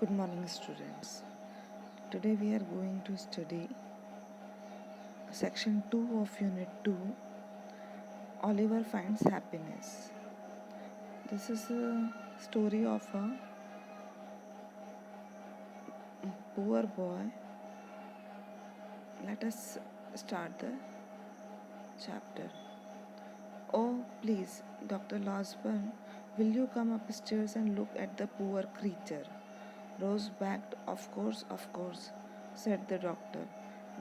Good morning, students. Today we are going to study section 2 of Unit 2, Oliver Finds Happiness. This is a story of a poor boy. Let us start the chapter. Oh, please, Dr. Losburn, will you come upstairs and look at the poor creature? Rose backed. Of course, said the doctor.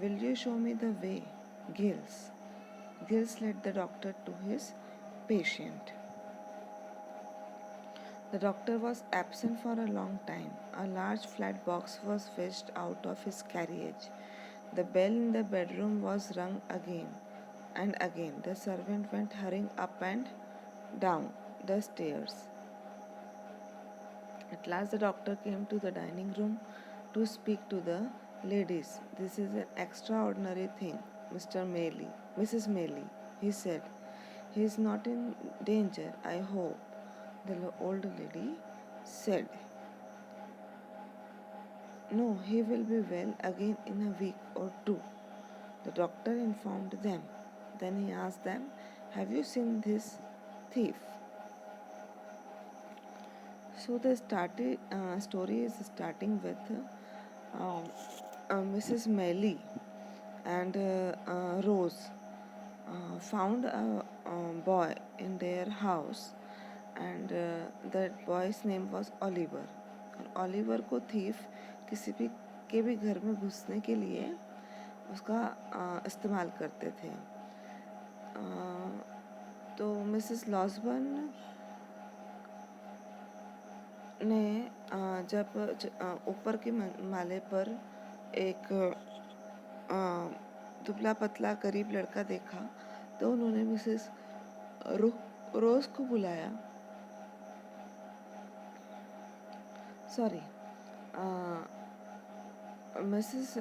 Will you show me the way? Gills. Gills led the doctor to his patient. The doctor was absent for a long time. A large flat box was fetched out of his carriage. The bell in the bedroom was rung again and again. The servant went hurrying up and down the stairs. At last the doctor came to the dining room to speak to the ladies. This is an extraordinary thing, Mrs. Maylie, he said. He is not in danger, I hope, the old lady said. No, he will be well again in a week or two, the doctor informed them. Then he asked them, have you seen this thief? So the story is starting with Mrs. Melly and Rose found a boy in their house, and that boy's name was Oliver. और Oliver को thief किसी भी के भी घर में घुसने के लिए उसका इस्तेमाल करते थे. तो मिसेस लॉसबर्न ने जब ऊपर के माले पर एक दुबला पतला गरीब लड़का देखा तो उन्होंने मिसेस रोज को बुलाया. मिसेस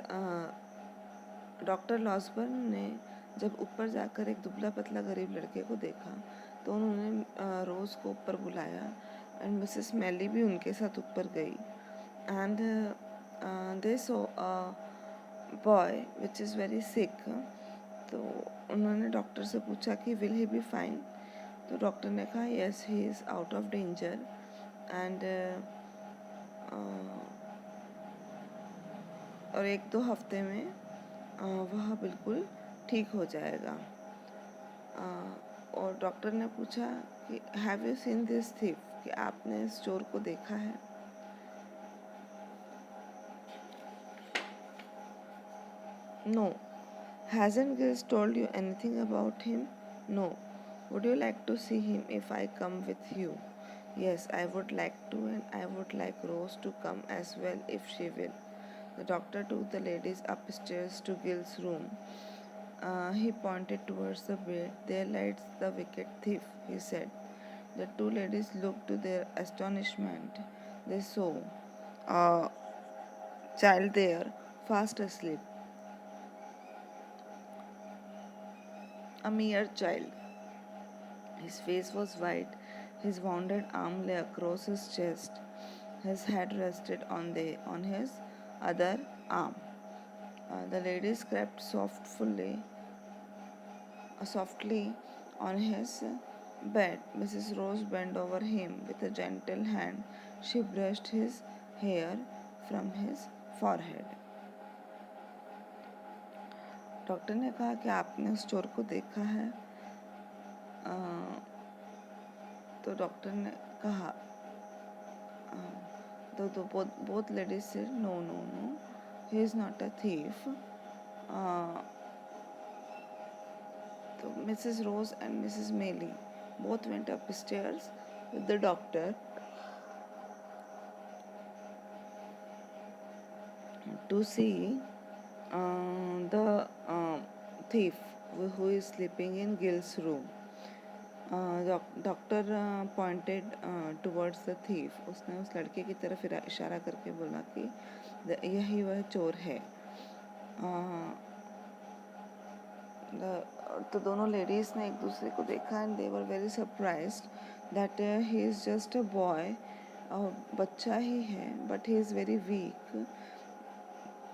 डॉक्टर लॉसबर्न ने जब ऊपर जाकर एक दुबला पतला गरीब लड़के को देखा तो उन्होंने रोज को ऊपर बुलाया एंड मिसेस मेली भी उनके साथ ऊपर गई and they so a boy which is very sick. तो उन्होंने डॉक्टर से पूछा कि विल ही बी फाइन. तो डॉक्टर ने कहा yes he is out of danger and और 1-2 हफ्ते में वह बिल्कुल ठीक हो जाएगा. और डॉक्टर ने पूछा कि have you seen this thief, कि आपने इस चोर को देखा है. No. Hasn't Giles told you anything about him? No. Would you like to see him if I come with you? Yes, I would like to, and I would like Rose to come as well if she will. The doctor took the ladies upstairs to Gil's room. He pointed towards the bed. There lies the wicked thief, he said. The two ladies looked. To their astonishment, they saw a child there, fast asleep. A mere child. His face was white. His wounded arm lay across his chest. His head rested on his other arm. The ladies crept softly on his bed. Mrs. Rose bent over him with a gentle hand. She brushed his hair from his forehead. Doctor ने कहा कि आपने उस चोर को देखा है. तो डॉक्टर ने कहा तो both ladies said no, he is not a thief. So Mrs. Rose and Mrs. Maylie both went upstairs with the doctor to see the thief who is sleeping in Gil's room. Doctor pointed towards the thief. उसने उस लड़के की तरफ इशारा करके बोला कि यही वह चोर है. तो दोनों लेडीज़ ने एक दूसरे को देखा and they were very surprised that he is just a boy बच्चा ही है, but he is very weak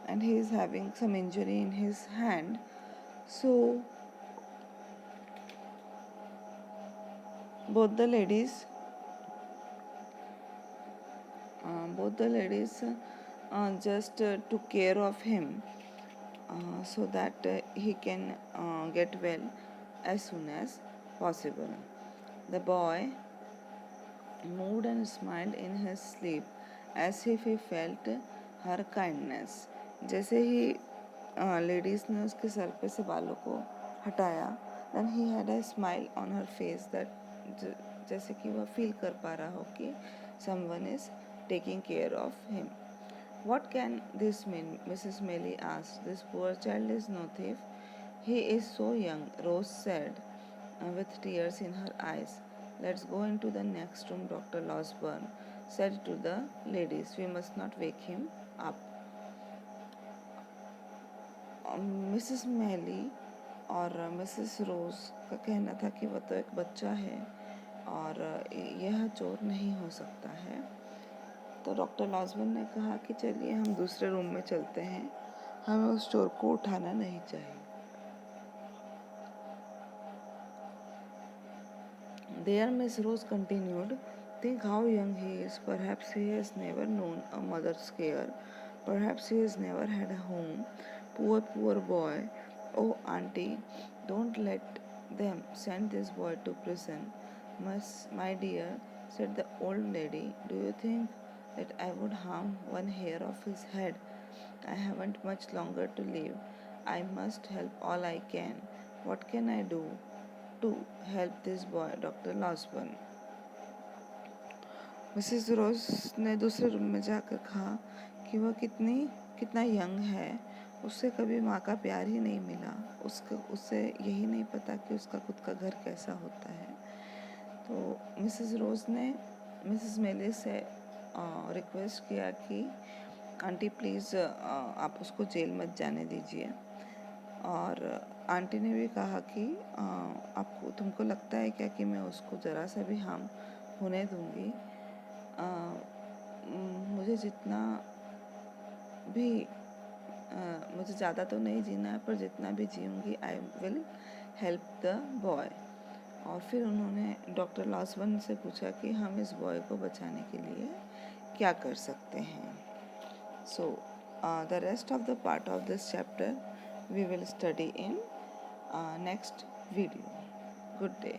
and he is having some injury in his hand. So both the ladies just took care of him so that he can get well as soon as possible. The boy moved and smiled in his sleep as if he felt her kindness. जैसे ही ladies ने उसके sir पे से बालों को हटाया, then he had a smile on her face that जैसे कि वह फील कर पा रहा हो कि someone is taking care of him. What can this mean? Mrs. Melly asked. This poor child is no thief. He is so young, Rose said with tears in her eyes. Let's go into the next room, Dr. Losburn said to the ladies. We must not wake him up. Mrs मैली और Mrs रोज का कहना था कि वह तो एक बच्चा है और यह चोर नहीं हो सकता है। तो डॉक्टर लॉसबर्न ने कहा कि चलिए हम दूसरे रूम में चलते हैं, हमें उस चोर को उठाना नहीं चाहिए। There Miss Rose continued, think how young he is. Perhaps he has never known a mother's care. Perhaps he has never had a home. Poor, poor boy. Oh, auntie, don't let them send this boy to prison. My dear, said the old lady, do you think that I would harm one hair of his head? I haven't much longer to live. I must help all I can. What can I do to help this boy, Dr. Losburn? Mrs Rose ने दूसरे room में जाकर कहा कि वह कितना young है, उससे कभी माँ का प्यार ही नहीं मिला, उससे यही नहीं पता कि उसका खुद का घर कैसा होता है। तो मिसेस रोज ने मिसेस मेली से रिक्वेस्ट किया कि आंटी प्लीज़ आप उसको जेल मत जाने दीजिए। और आंटी ने भी कहा कि तुमको लगता है क्या कि मैं उसको ज़रा सा भी हार्म होने दूँगी? मुझे ज़्यादा तो नहीं जीना है, पर जितना भी जीऊँगी I will help the boy. और फिर उन्होंने डॉक्टर लॉसबर्न से पूछा कि हम इस बॉय को बचाने के लिए क्या कर सकते हैं। So the rest of the part of this chapter we will study in next video. Good day.